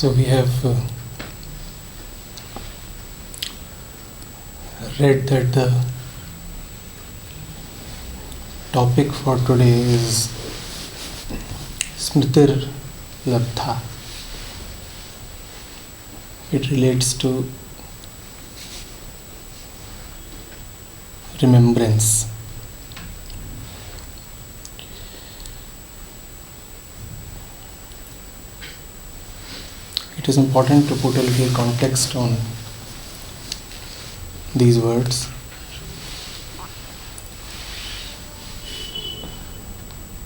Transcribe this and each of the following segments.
So we have read that the topic for today is Smritir Labdha. It relates to remembrance. It is important to put a little context on these words.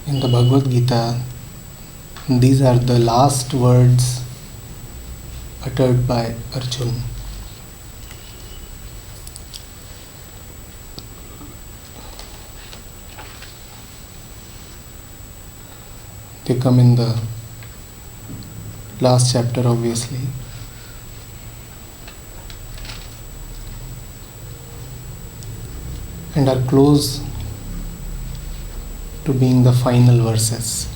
In the Bhagavad Gita, these are the last words uttered by Arjuna. They come in the last chapter, obviously. And are close to being the final verses.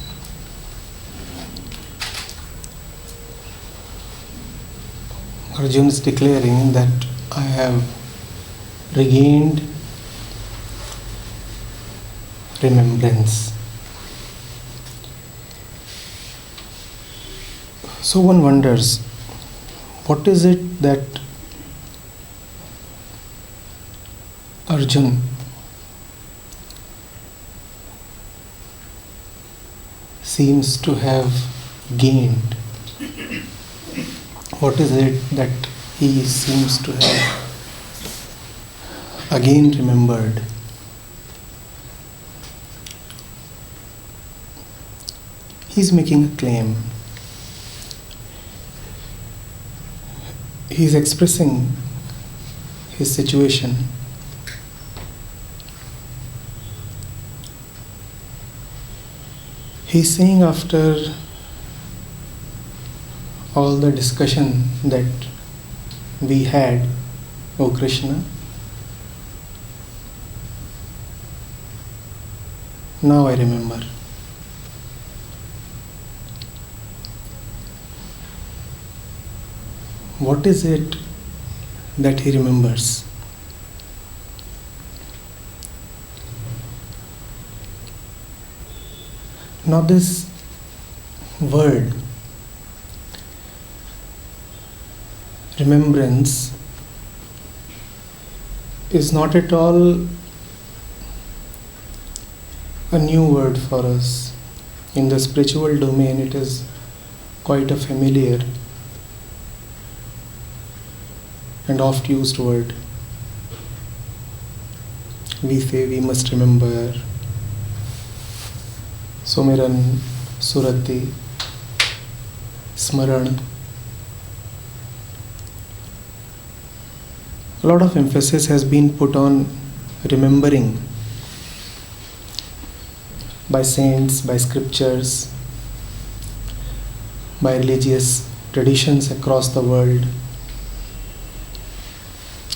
Arjuna is declaring that I have regained remembrance. So one wonders, what is it that Arjuna seems to have gained? What is it that he seems to have again remembered? He is making a claim. He is expressing his situation. He is saying, after all the discussion that we had, O Krishna, now I remember. What is it that he remembers? Now this word, remembrance, is not at all a new word for us. In the spiritual domain, it is quite a familiar and oft used word. We say we must remember Sumiran, Surati, Smaran. A lot of emphasis has been put on remembering by saints, by scriptures, by religious traditions across the world.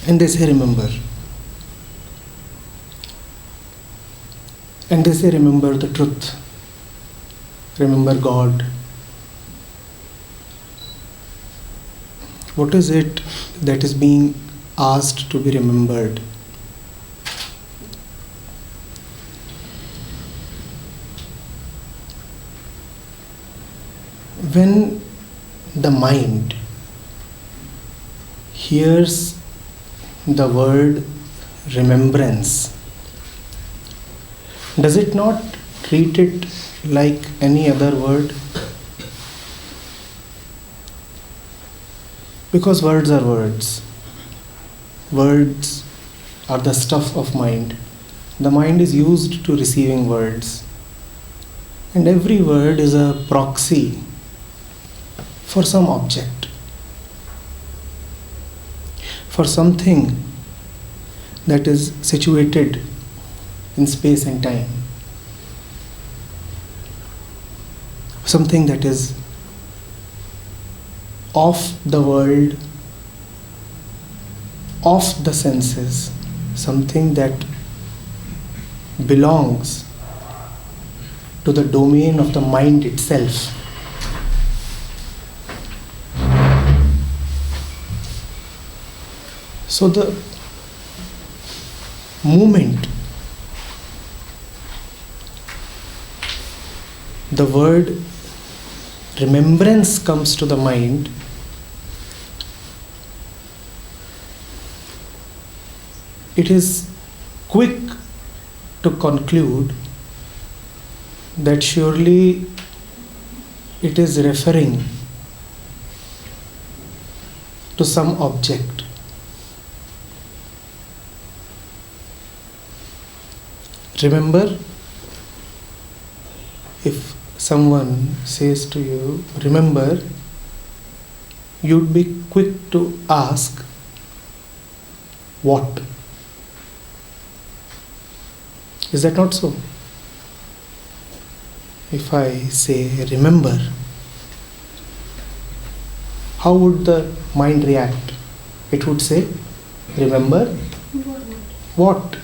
And they say remember. And they say remember the truth. Remember God. What is it that is being asked to be remembered? When the mind hears the word remembrance, does it not treat it like any other word? Because words are words. Words are the stuff of mind. The mind is used to receiving words. And every word is a proxy for some object, for something that is situated in space and time, something that is of the world, of the senses, something that belongs to the domain of the mind itself. So the moment the word remembrance comes to the mind, it is quick to conclude that surely it is referring to some object. Remember, if someone says to you, remember, you'd be quick to ask, what? Is that not so? If I say, remember, how would the mind react? It would say, remember what?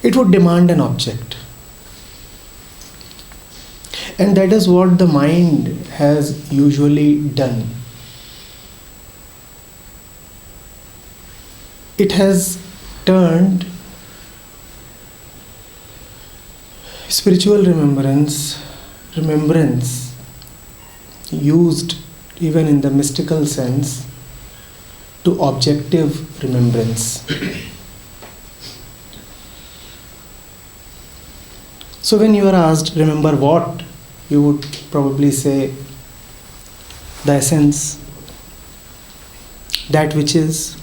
It would demand an object. And that is what the mind has usually done. It has turned spiritual remembrance used even in the mystical sense, to objective remembrance. So when you are asked, remember what? You would probably say, the essence, that which is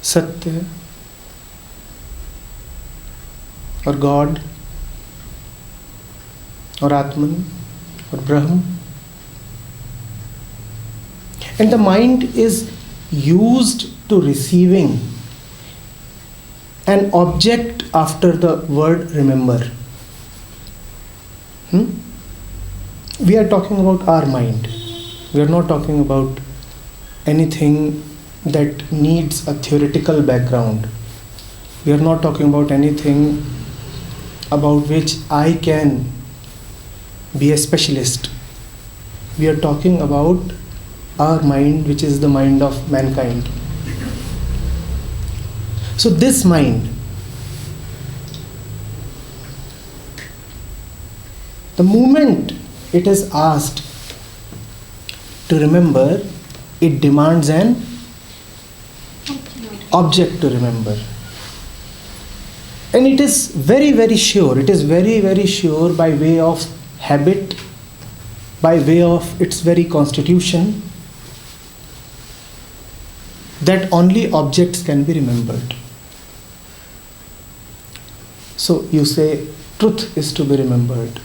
Satya, or God, or Atman, or Brahm. And the mind is used to receiving an object after the word remember. We are talking about our mind. We are not talking about anything that needs a theoretical background. We are not talking about anything about which I can be a specialist. We are talking about our mind, which is the mind of mankind. So this mind, the moment it is asked to remember, it demands an object to remember. And it is very, very sure, it is very, very sure by way of habit, by way of its very constitution, that only objects can be remembered. So you say truth is to be remembered.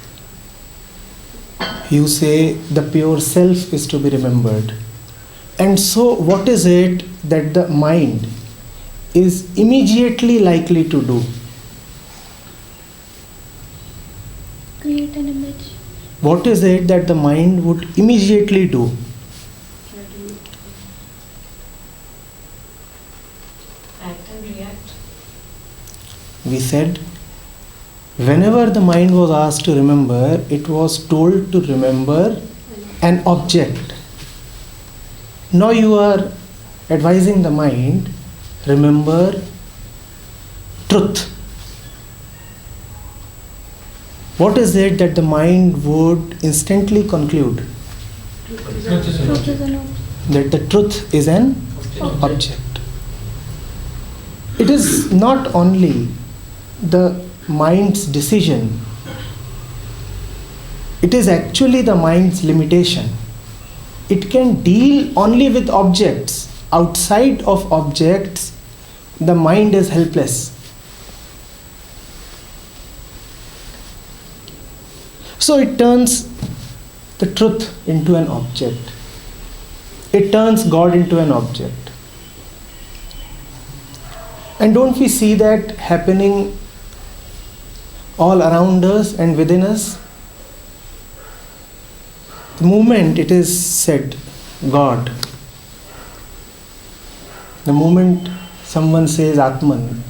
You say the pure self is to be remembered. And so what is it that the mind is immediately likely to do? Create an image. What is it that the mind would immediately do? Act and react. We said, whenever the mind was asked to remember, it was told to remember an object. Now you are advising the mind, remember truth. What is it that the mind would instantly conclude? That the truth is an object. It is not only the mind's decision, it is actually the mind's limitation. It can deal only with objects. Outside of objects, the mind is helpless. So it turns the truth into an object. It turns God into an object. And don't we see that happening all around us and within us? The moment it is said, God, the moment someone says Atman,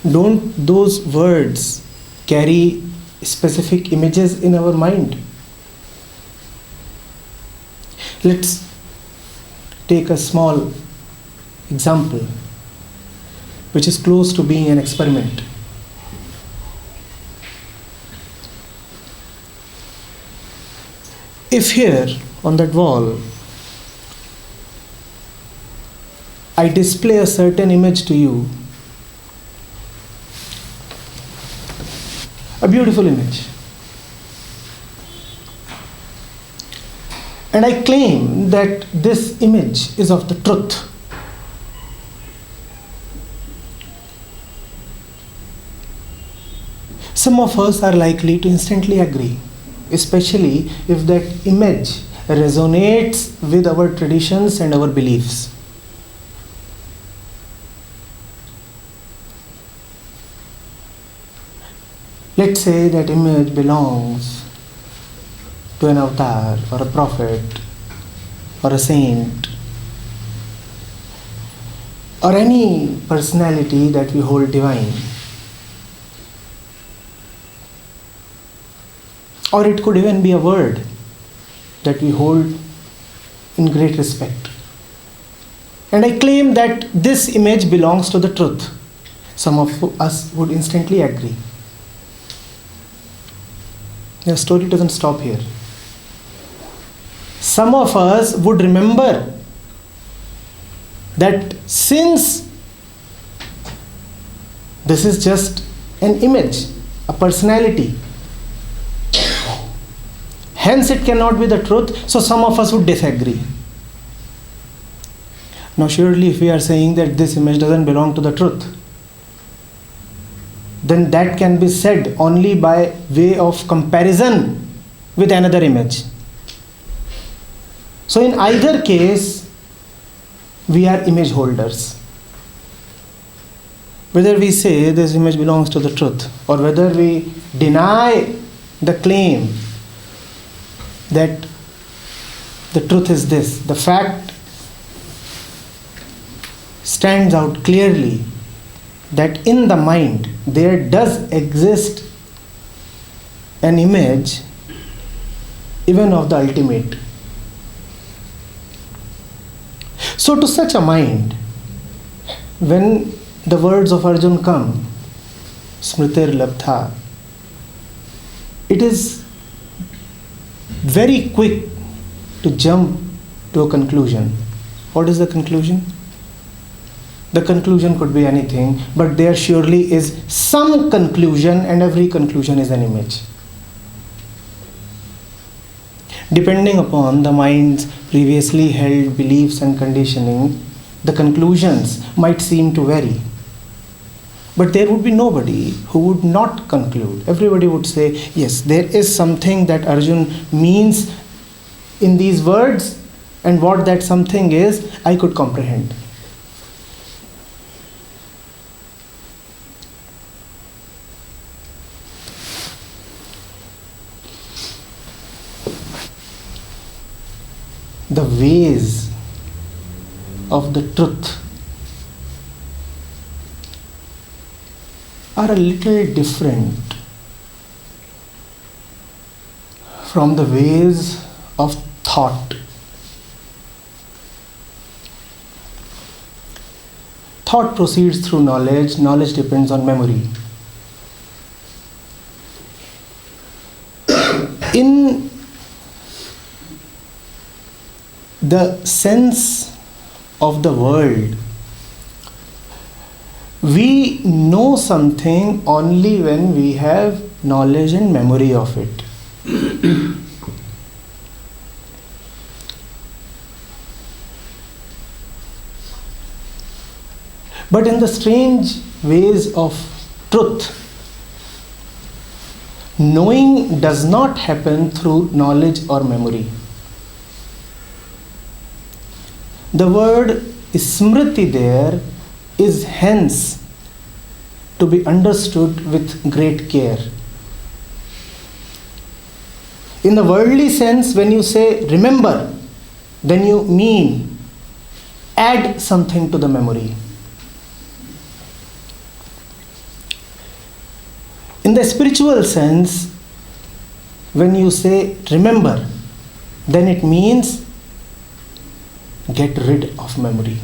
don't those words carry specific images in our mind? Let's take a small example which is close to being an experiment. If here on that wall I display a certain image to you, a beautiful image, and I claim that this image is of the truth, some of us are likely to instantly agree, especially if that image resonates with our traditions and our beliefs. Let's say that image belongs to an avatar or a prophet or a saint or any personality that we hold divine. Or it could even be a word that we hold in great respect. And I claim that this image belongs to the truth. Some of us would instantly agree. The story doesn't stop here. Some of us would remember that since this is just an image, a personality, hence it cannot be the truth, so some of us would disagree. Now surely if we are saying that this image doesn't belong to the truth, then that can be said only by way of comparison with another image. So in either case, we are image holders. Whether we say this image belongs to the truth, or whether we deny the claim that the truth is this, the fact stands out clearly that in the mind there does exist an image even of the ultimate. So to such a mind, when the words of Arjun come, Smritir Labdha, it is very quick to jump to a conclusion. What is the conclusion? The conclusion could be anything, but there surely is some conclusion, and every conclusion is an image. Depending upon the mind's previously held beliefs and conditioning, the conclusions might seem to vary. But there would be nobody who would not conclude. Everybody would say, yes, there is something that Arjun means in these words, and what that something is, I could comprehend. The ways of the truth are a little different from the ways of thought. Thought proceeds through knowledge, knowledge depends on memory. In the sense of the world, we know something only when we have knowledge and memory of it. But in the strange ways of truth, knowing does not happen through knowledge or memory. The word smriti there is hence to be understood with great care. In the worldly sense, when you say remember, then you mean add something to the memory. In the spiritual sense, when you say remember, then it means get rid of memory.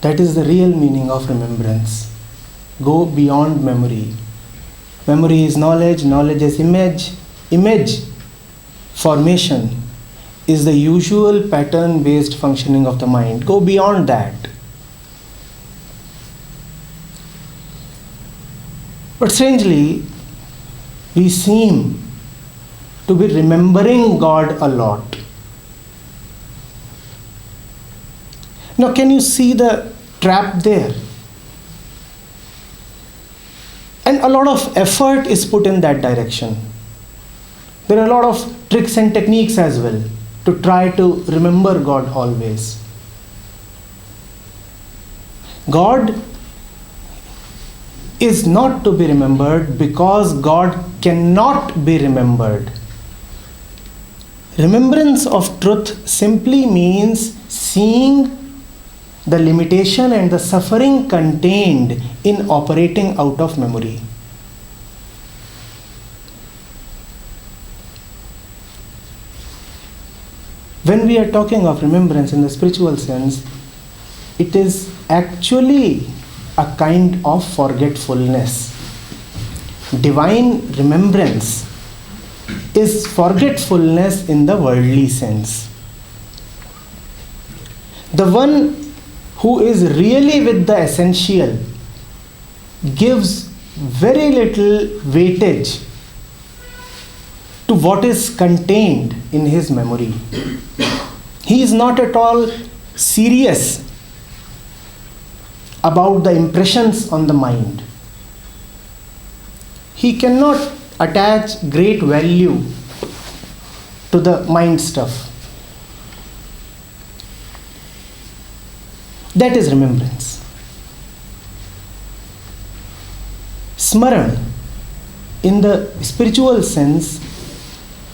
That is the real meaning of remembrance. Go beyond memory. Memory is knowledge, knowledge is image. Image formation is the usual pattern-based functioning of the mind. Go beyond that. But strangely, we seem to be remembering God a lot. Now, can you see the trap there? And a lot of effort is put in that direction. There are a lot of tricks and techniques as well to try to remember God always. God is not to be remembered because God cannot be remembered. Remembrance of truth simply means seeing the limitation and the suffering contained in operating out of memory. When we are talking of remembrance in the spiritual sense, it is actually a kind of forgetfulness. Divine remembrance is forgetfulness in the worldly sense. The one who is really with the essential gives very little weightage to what is contained in his memory. He is not at all serious about the impressions on the mind. He cannot attach great value to the mind stuff. That is remembrance. Smaran, in the spiritual sense,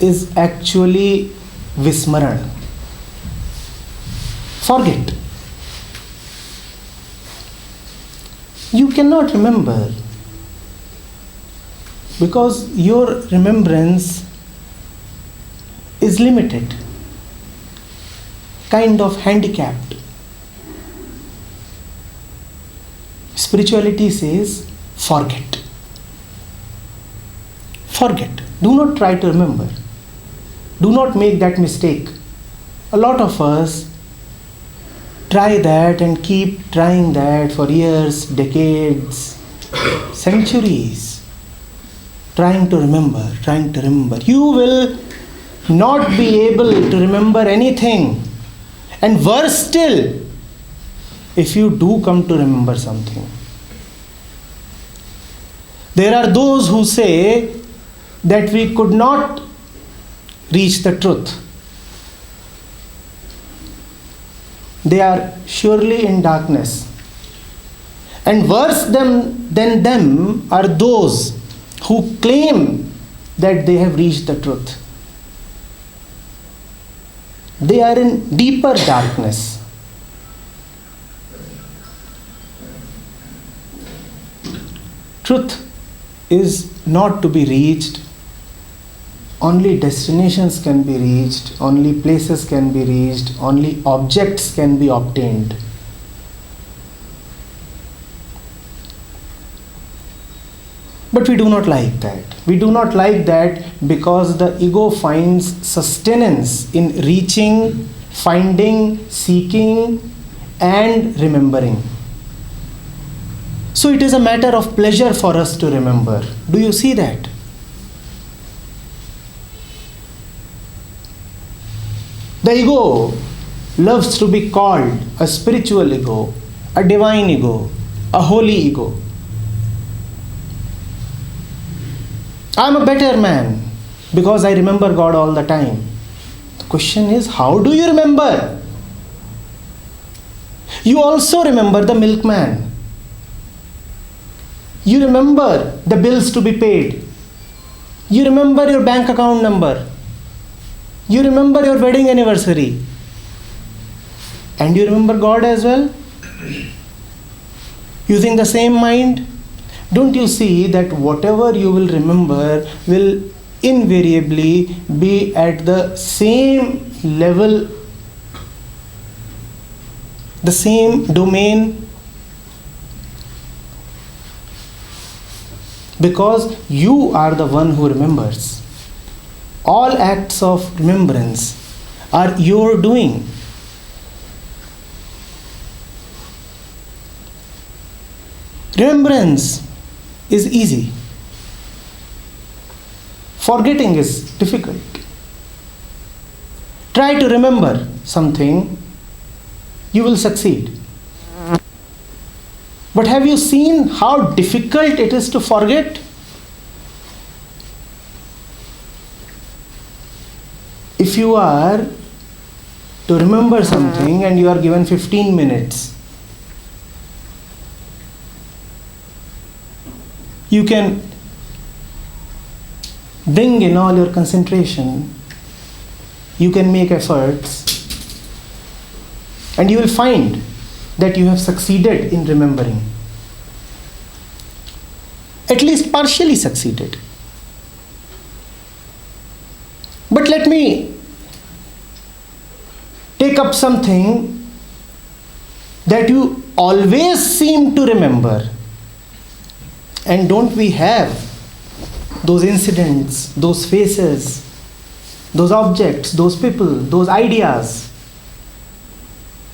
is actually vismaran. Forget. You cannot remember because your remembrance is limited, kind of handicapped. Spirituality says, forget. Forget. Do not try to remember. Do not make that mistake. A lot of us try that and keep trying that for years, decades, centuries, trying to remember. You will not be able to remember anything. And worse still, if you do come to remember something. There are those who say that we could not reach the truth. They are surely in darkness. And worse than them are those who claim that they have reached the truth. They are in deeper darkness. Truth is not to be reached. Only destinations can be reached, only places can be reached, only objects can be obtained. But we do not like that. We do not like that because the ego finds sustenance in reaching, finding, seeking, and remembering. So it is a matter of pleasure for us to remember. Do you see that? The ego loves to be called a spiritual ego, a divine ego, a holy ego. I am a better man because I remember God all the time. The question is, how do you remember? You also remember the milkman. You remember the bills to be paid. You remember your bank account number. You remember your wedding anniversary. And you remember God as well? Using the same mind? Don't you see that whatever you will remember will invariably be at the same level the same domain, because you are the one who remembers. All acts of remembrance are your doing. Remembrance is easy. Forgetting is difficult. Try to remember something, you will succeed. But have you seen how difficult it is to forget? If you are to remember something and you are given 15 minutes, you can bring in all your concentration, you can make efforts, and you will find that you have succeeded in remembering. At least partially succeeded. But let me take up something that you always seem to remember. And don't we have those incidents, those faces, those objects, those people, those ideas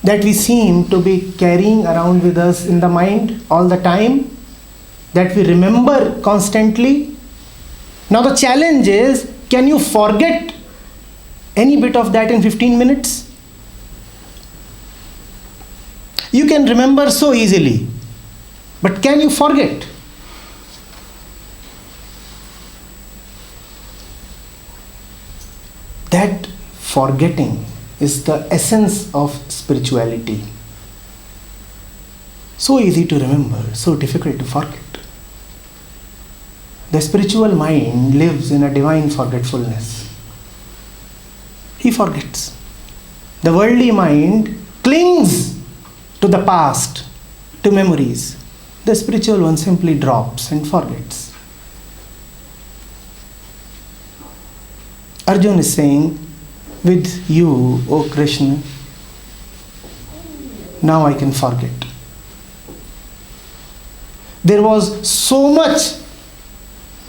that we seem to be carrying around with us in the mind all the time, that we remember constantly? Now the challenge is, can you forget any bit of that in 15 minutes? You can remember so easily, but can you forget? That forgetting is the essence of spirituality. So easy to remember, so difficult to forget. The spiritual mind lives in a divine forgetfulness. He forgets. The worldly mind clings to the past, to memories. The spiritual one simply drops and forgets. Arjuna is saying, with you, O Krishna, now I can forget. There was so much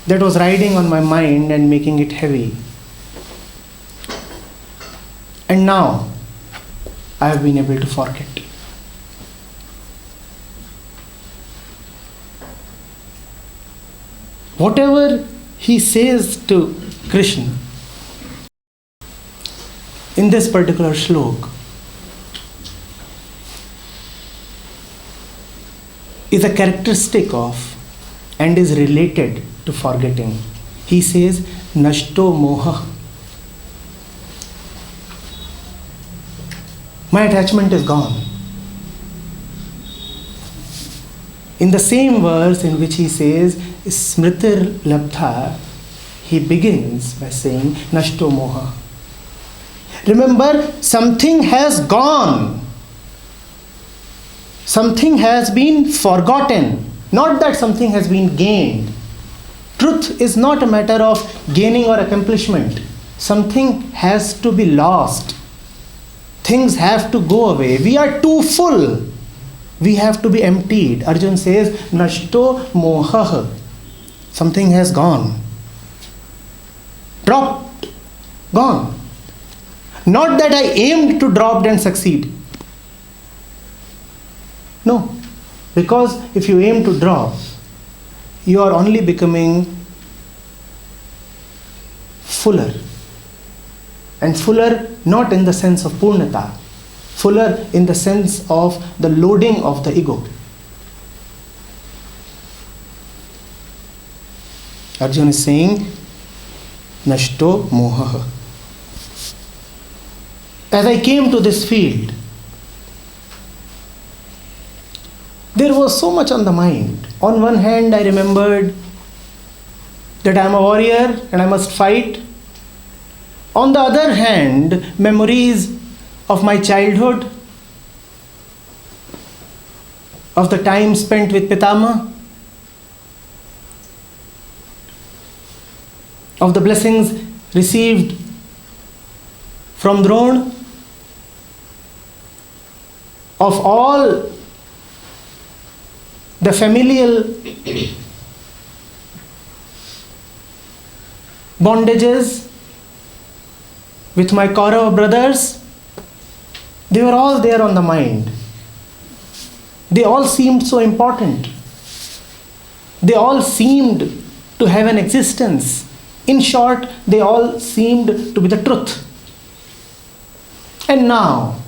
that was riding on my mind and making it heavy. And now I have been able to forget. Whatever he says to Krishna in this particular shlok is a characteristic of and is related to forgetting. He says, Nashto moha. My attachment is gone. In the same verse in which he says, Smritir labdha, he begins by saying, Nashto moha. Remember, something has gone. Something has been forgotten. Not that something has been gained. Truth is not a matter of gaining or accomplishment. Something has to be lost. Things have to go away. We are too full. We have to be emptied. Arjuna says, Nashto moha. Something has gone. Dropped. Gone. Not that I aimed to drop and succeed. No. Because if you aim to drop, you are only becoming fuller. And fuller not in the sense of purnata. Fuller in the sense of the loading of the ego. Arjuna is saying, Nashto moha. As I came to this field, there was so much on the mind. On one hand, I remembered that I am a warrior and I must fight. On the other hand, memories of my childhood, of the time spent with Pitama, of the blessings received from Drona. of all the familial bondages with my Kaurava brothers, they were all there on the mind. They all seemed so important. They all seemed to have an existence. In short, they all seemed to be the truth. And now,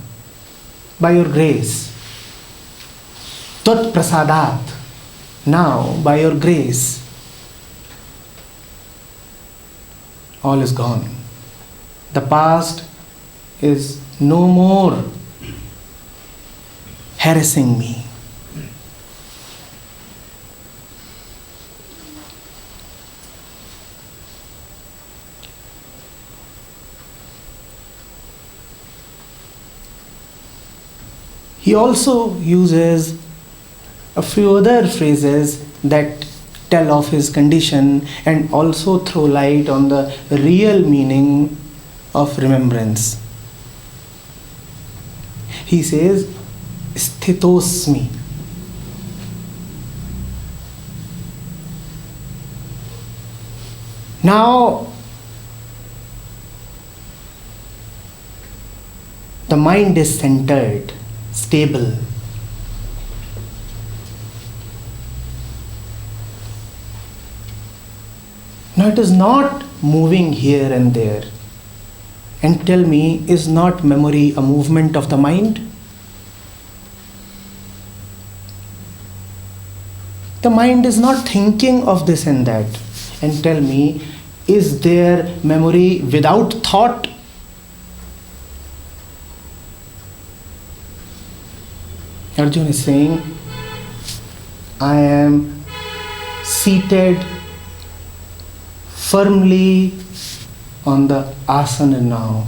by your grace, Tat Prasadat, now by your grace, all is gone. The past is no more harassing me. He also uses a few other phrases that tell of his condition and also throw light on the real meaning of remembrance. He says, Sthitosmi. Now, the mind is centered, stable. Now it is not moving here and there. And tell me, is not memory a movement of the mind? The mind is not thinking of this and that. And tell me, is there memory without thought? Arjuna is saying, I am seated firmly on the asana now.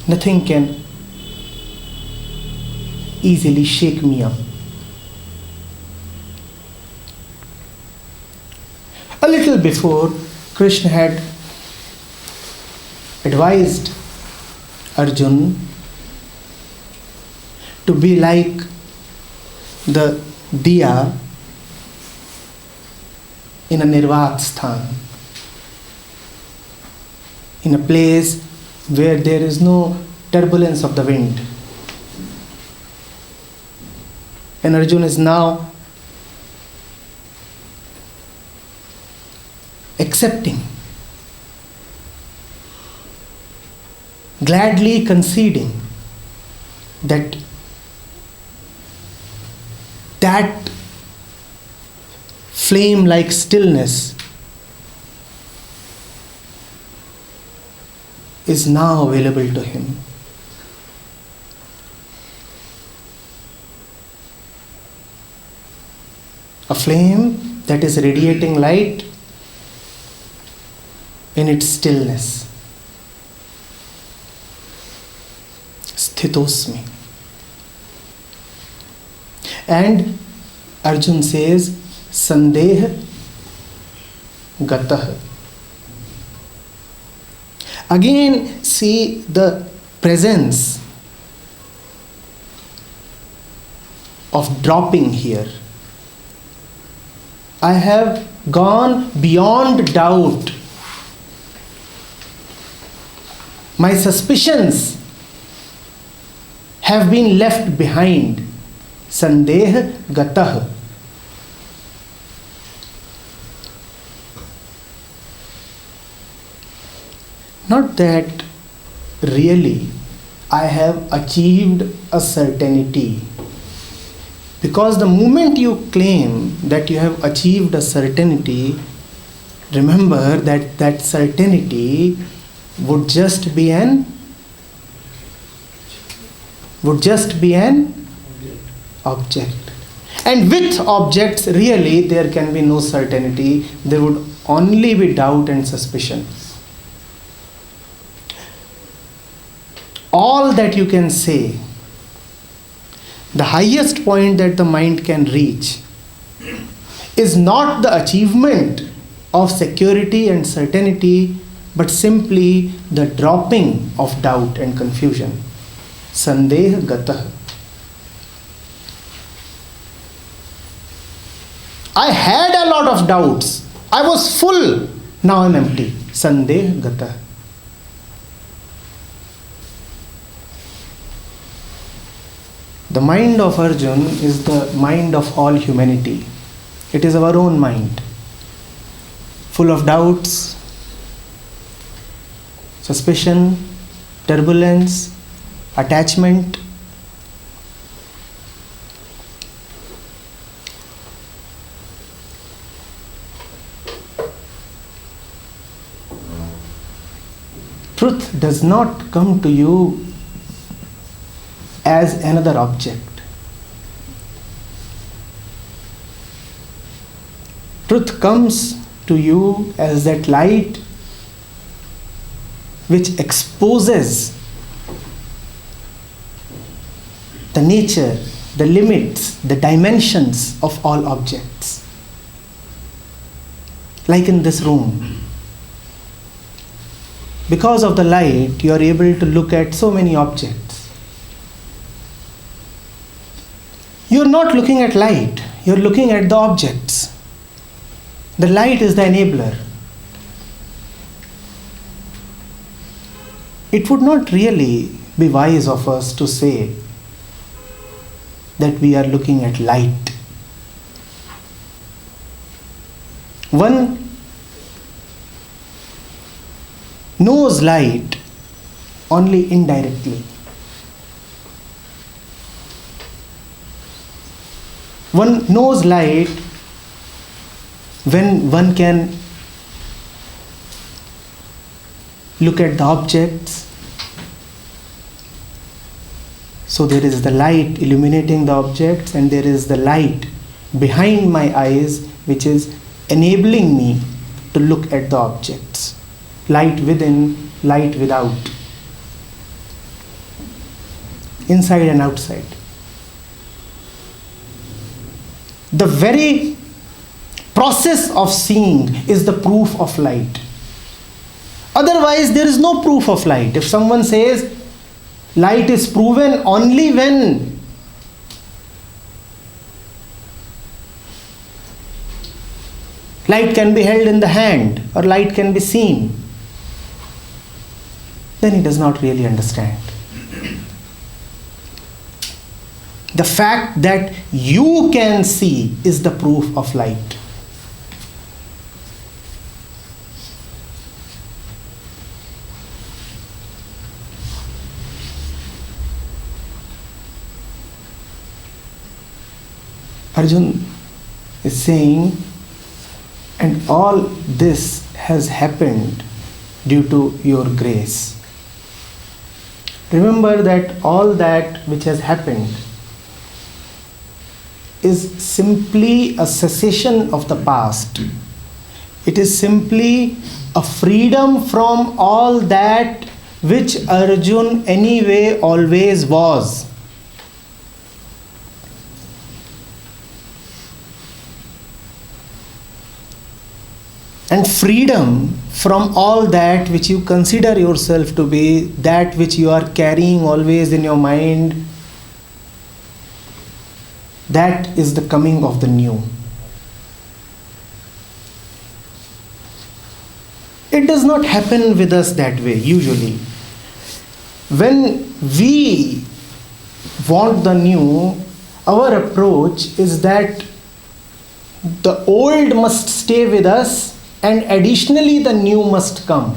Nothing can easily shake me up. A little before, Krishna had advised Arjuna to be like the diya in a nirvat sthan, in a place where there is no turbulence of the wind. And Arjuna is now accepting, gladly conceding that flame-like stillness is now available to him. A flame that is radiating light in its stillness. Sthitosmi. And Arjuna says, Sandeh Gatah. Again, see the presence of dropping here. I have gone beyond doubt. My suspicions have been left behind. Sandeh Gatah. Not that really I have achieved a certainty. Because the moment you claim that you have achieved a certainty, remember that that certainty would just be an object. And with objects, really, there can be no certainty. There would only be doubt and suspicion. All that you can say, the highest point that the mind can reach, is not the achievement of security and certainty, but simply the dropping of doubt and confusion. Sandeh gatah. I had a lot of doubts. I was full. Now I'm empty. Sandeh gatah. The mind of Arjun is the mind of all humanity. It is our own mind, full of doubts, suspicion, turbulence, attachment. Truth does not come to you as another object. Truth comes to you as that light which exposes the nature, the limits, the dimensions of all objects. Like in this room. Because of the light, you are able to look at so many objects. You are not looking at light, you are looking at the objects. The light is the enabler. It would not really be wise of us to say that we are looking at light. One knows light only indirectly. One knows light when one can look at the objects. So there is the light illuminating the objects, and there is the light behind my eyes which is enabling me to look at the objects. Light within, light without. Inside and outside. The very process of seeing is the proof of light. Otherwise, there is no proof of light. If someone says light is proven only when light can be held in the hand or light can be seen, then he does not really understand. The fact that you can see is the proof of light. Arjun is saying, and all this has happened due to your grace. Remember that all that which has happened is simply a cessation of the past. It is simply a freedom from all that which Arjun anyway always was. And freedom from all that which you consider yourself to be, that which you are carrying always in your mind, that is the coming of the new. It does not happen with us that way usually. When we want the new, our approach is that the old must stay with us and additionally the new must come.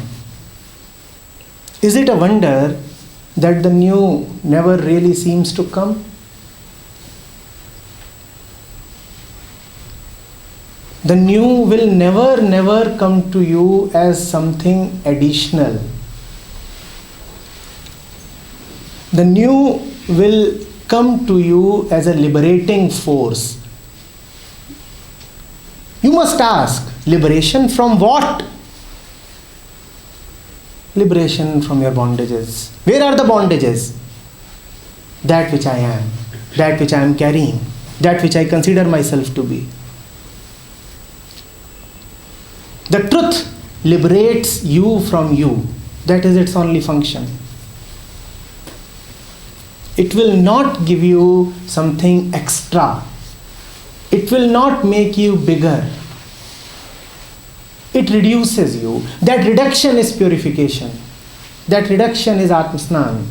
Is it a wonder that the new never really seems to come? The new will never come to you as something additional. The new will come to you as a liberating force. You must ask, liberation from what? Liberation from your bondages. Where are the bondages? That which I am, that which I am carrying, that which I consider myself to be. The truth liberates you from you. That is its only function. It will not give you something extra. It will not make you bigger. It reduces you. That reduction is purification. That reduction is Atmasnan.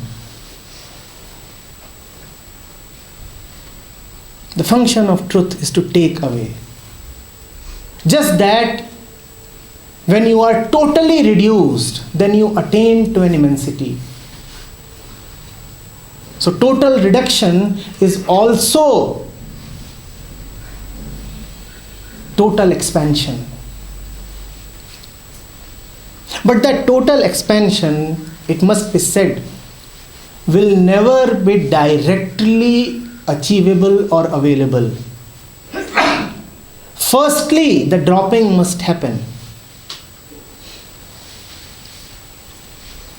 The function of truth is to take away. Just that when you are totally reduced, then you attain to an immensity. So total reduction is also total expansion. But that total expansion, it must be said, will never be directly achievable or available. Firstly, the dropping must happen.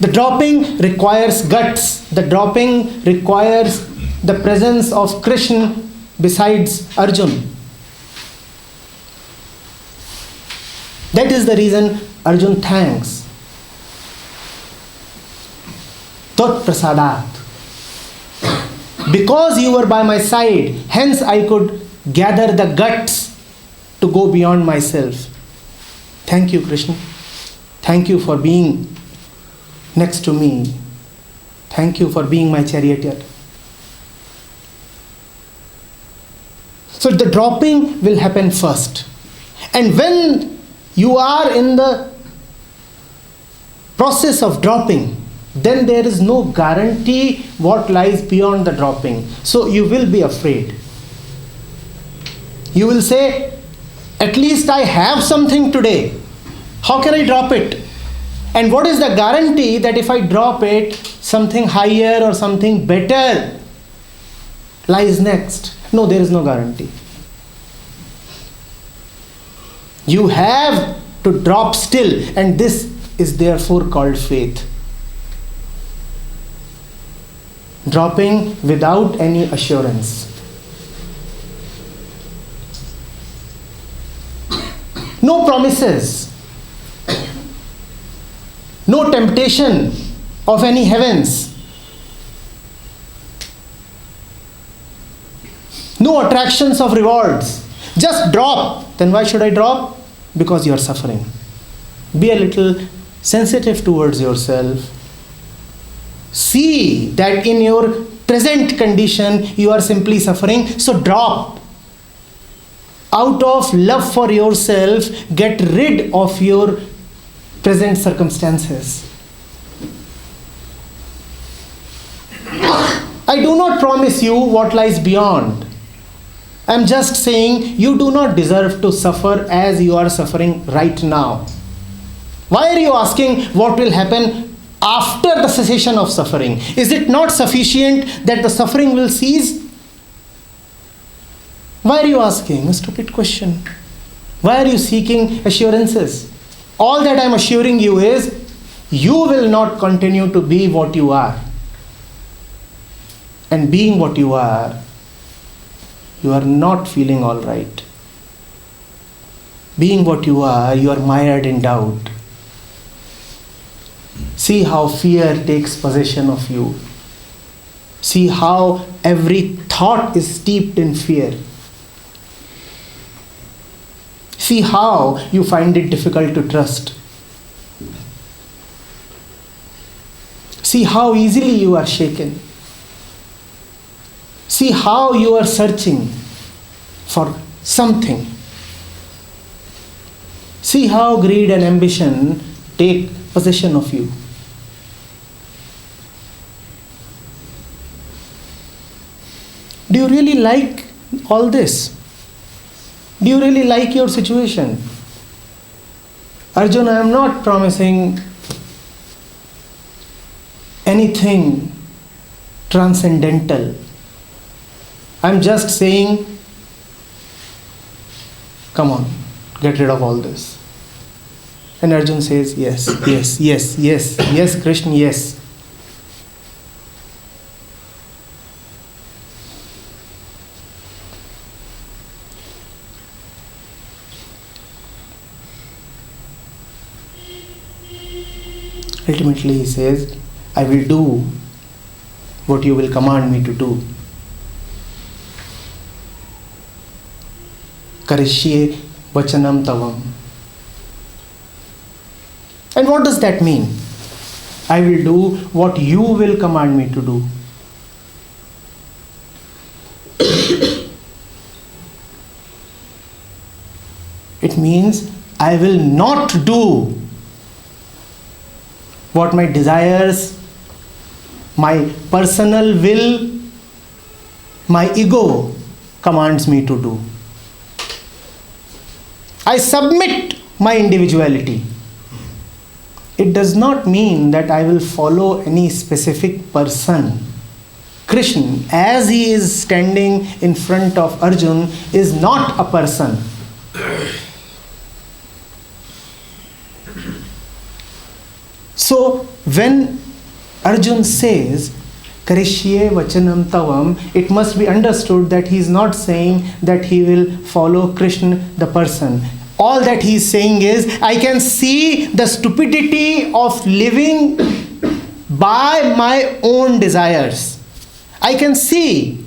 The dropping requires guts. The dropping requires the presence of Krishna besides Arjun. That is the reason Arjun thanks. Tat prasadat. Because you were by my side, hence I could gather the guts to go beyond myself. Thank you, Krishna. Thank you for being next to me. Thank you for being my charioteer. So the dropping will happen first. And when you are in the process of dropping, then there is no guarantee what lies beyond the dropping. So you will be afraid. You will say, at least I have something today. How can I drop it? And what is the guarantee that if I drop it, something higher or something better lies next? No, there is no guarantee. You have to drop still, and this is therefore called faith. Dropping without any assurance. No promises. No temptation of any heavens. No attractions of rewards. Just drop. Then why should I drop? Because you are suffering. Be a little sensitive towards yourself. See that in your present condition you are simply suffering. So drop. Out of love for yourself, get rid of your present circumstances. I do not promise you what lies beyond. I am just saying you do not deserve to suffer as you are suffering right now. Why are you asking what will happen after the cessation of suffering? Is it not sufficient that the suffering will cease? Why are you asking a stupid question? Why are you seeking assurances? All that I am assuring you is, you will not continue to be what you are. And being what you are not feeling all right. Being what you are mired in doubt. See how fear takes possession of you. See how every thought is steeped in fear. See how you find it difficult to trust. See how easily you are shaken. See how you are searching for something. See how greed and ambition take possession of you. Do you really like all this? Do you really like your situation? Arjuna, I am not promising anything transcendental. I am just saying, come on, get rid of all this. And Arjuna says, yes, yes, yes, yes, yes, Krishna, yes. Ultimately he says, I will do what you will command me to do. Karishye vachanam tavam. And what does that mean? I will do what you will command me to do. It means I will not do what my desires, my personal will, my ego commands me to do. I submit my individuality. It does not mean that I will follow any specific person. Krishna, as he is standing in front of Arjun, is not a person. So when Arjun says, Karishye vachanam tavam, it must be understood that he is not saying that he will follow Krishna the person. All that he is saying is, I can see the stupidity of living by my own desires. I can see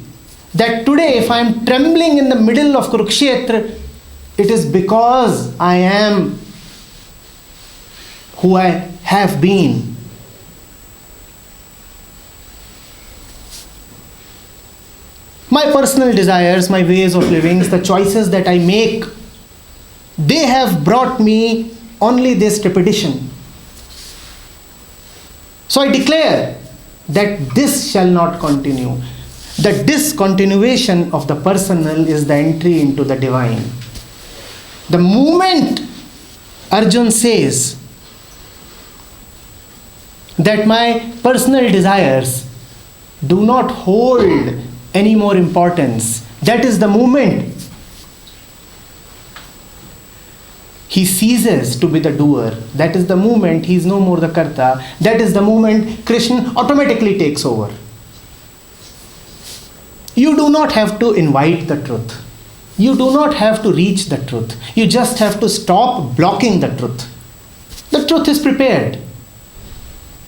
that today if I am trembling in the middle of Kurukshetra, it is because I am who I have been. My personal desires, my ways of living, the choices that I make, they have brought me only this trepidation. So I declare that this shall not continue. The discontinuation of the personal is the entry into the divine. The moment Arjun says that my personal desires do not hold any more importance, that is the moment he ceases to be the doer. That is the moment he is no more the karta. That is the moment Krishna automatically takes over. You do not have to invite the truth. You do not have to reach the truth. You just have to stop blocking the truth. The truth is prepared.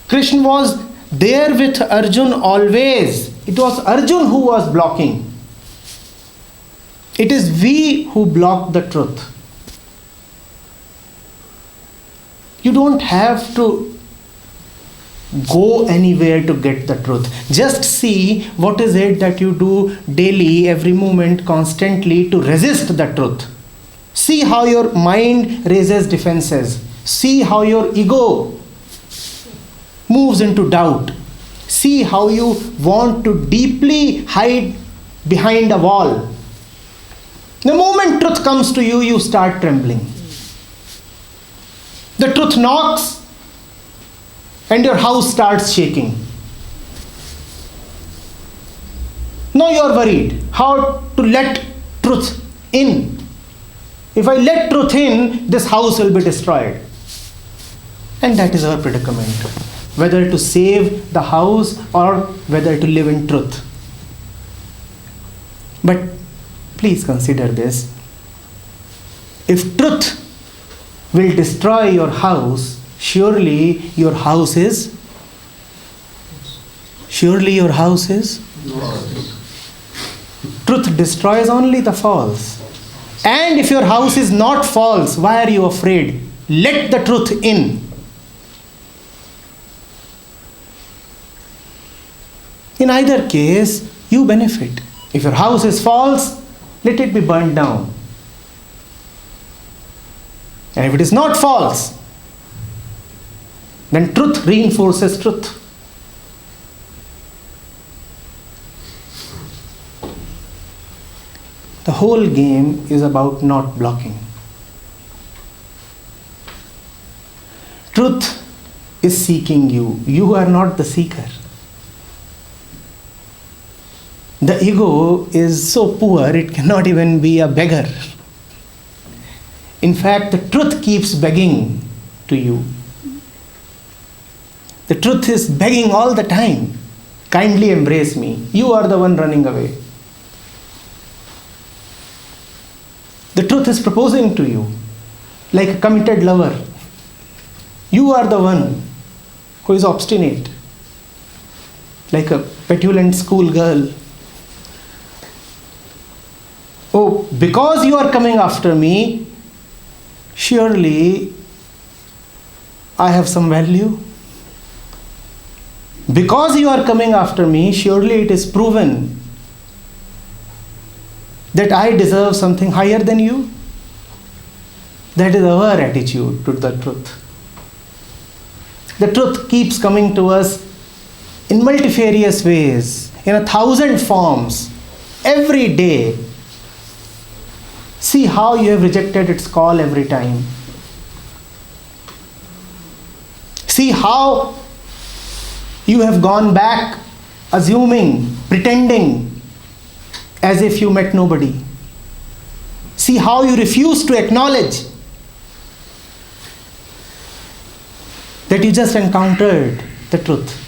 Krishna was there with Arjun always. It was Arjun who was blocking. It is we who block the truth. You don't have to go anywhere to get the truth. Just see what is it that you do daily, every moment, constantly to resist the truth. See how your mind raises defenses. See how your ego moves into doubt. See how you want to deeply hide behind a wall. The moment truth comes to you, you start trembling. The truth knocks and your house starts shaking. Now you are worried how to let truth in. If I let truth in, this house will be destroyed. And that is our predicament. Whether to save the house or whether to live in truth. But please consider this. If truth will destroy your house, surely your house is? Truth destroys only the false. And if your house is not false, why are you afraid? Let the truth in. In either case, you benefit. If your house is false, let it be burned down. And if it is not false, then truth reinforces truth. The whole game is about not blocking. Truth is seeking you. You are not the seeker. The ego is so poor, it cannot even be a beggar. In fact, the truth keeps begging to you. The truth is begging all the time. Kindly embrace me. You are the one running away. The truth is proposing to you like a committed lover. You are the one who is obstinate, like a petulant schoolgirl. Oh, because you are coming after me, surely I have some value. Because you are coming after me, surely it is proven that I deserve something higher than you. That is our attitude to the truth. The truth keeps coming to us in multifarious ways, in 1,000 forms, every day. See how you have rejected its call every time. See how you have gone back, assuming, pretending, as if you met nobody. See how you refuse to acknowledge that you just encountered the truth.